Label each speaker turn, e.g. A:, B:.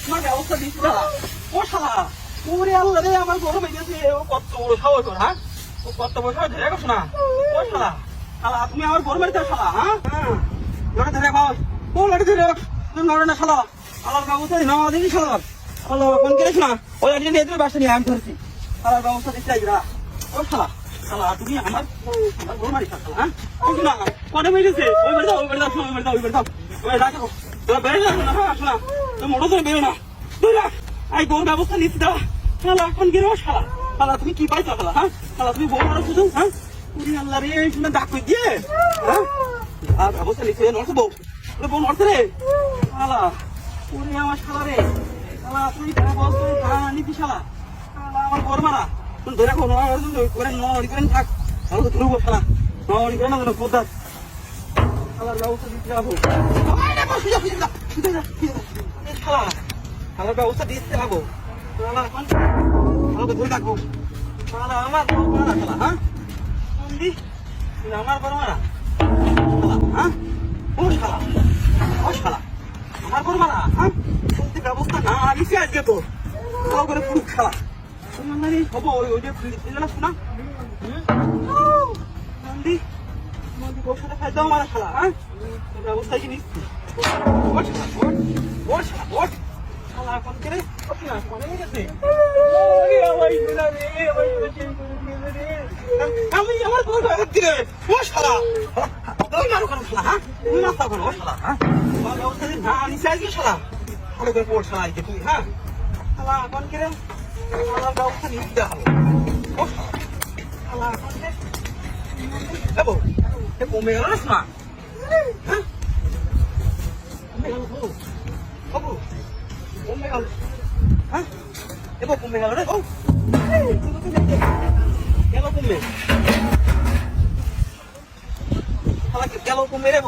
A: তোমার ব্যবস্থা দিচ্ছি না ও শালা ওরে আল্লাহ রে আমার গরম হয়ে গেছে ও কত বড় সাহস ওর হ্যাঁ ও কত বড় সাহস ধরে রাখো না ও শালা শালা তুমি আমার গরম মেরেছো শালা হ্যাঁ লড়ে ধরে রাখো ও লড়ে ধরে রাখ তুমি লড়ে না শালা আল্লাহর ব্যবস্থা না দিদি শালা আল্লাহ ফোন করিস না ওই একদিন এদের বাসা নিয়ে আমি ধরছি আল্লাহর ব্যবস্থা দিচ্ছি না ও শালা শালা তুমি আমার গরম মারিস শালা হ্যাঁ না কনে মেরেছে ওই বেড়ে দাও ওই বেড়ে দাও ওই বেড়ে দাও ওই বেড়ে দাও ওই রাখো তোরা বেড়ে যাও না শোনা তুমি মোটর ধরে বেরো না তুই রাখ এই গরুর ব্যবস্থা নিচ্ছি দাও শালা এখন গেরো শালা শালা তুমি কি পাইছো শালা হ্যাঁ শালা তুমি বউ মারো শুধু হ্যাঁ পুরি আল্লাহ রে শুনে ডাক কই দিয়ে হ্যাঁ আর ব্যবস্থা নিচ্ছি নড়ছে বউ বউ নড়ছে রে শালা পুরি আমার শালা রে শালা তুই ব্যবস্থা নিচ্ছি শালা শালা আমার গরু মারা তুমি ধরে রাখো করে নড়ি করে থাক তাহলে তো ধরবো শালা নড়ি করে না কোথায় শালার ব্যবস্থা দিচ্ছি যাবো শালা আমার ব্যবস্থা দিতে যাবো আমাকে ধরে রাখবো শালা আমার বড় মারা শালা হ্যাঁ আমার বড় মারা শালা হ্যাঁ ও শালা ও শালা আমার বড় মারা হ্যাঁ বলতে ব্যবস্থা না আনিসি আজকে তো তাও করে পুরো শালা তুমি হবো ওই যে শোনা নন্দী নন্দী ওর সাথে খাই দাও মারা শালা হ্যাঁ ব্যবস্থা কি নিচ্ছি ওর শালা ওর শালা ওর শালা ফোন করে ওকে না ফোনে গেছে আমি আমার কোনো কাগজ দিলে ও শালা তুমি মারো কেন শালা হ্যাঁ তুমি মারতে কেন ও শালা হ্যাঁ তোমার ব্যবস্থা না আনিস আজকে শালা ভালো করে পড় শালা আজকে তুমি হ্যাঁ শালা ফোন করে শালা ব্যবস্থা নিতে দেওয়া হবে ও শালা ফোন করে যাবো এ কমে গেল না শোনা হ্যাঁ কমে গেল বাবু কমে গেল হ্যাঁ এবার কমে গেল রে ও গেল কমে শালা গেল কমে রে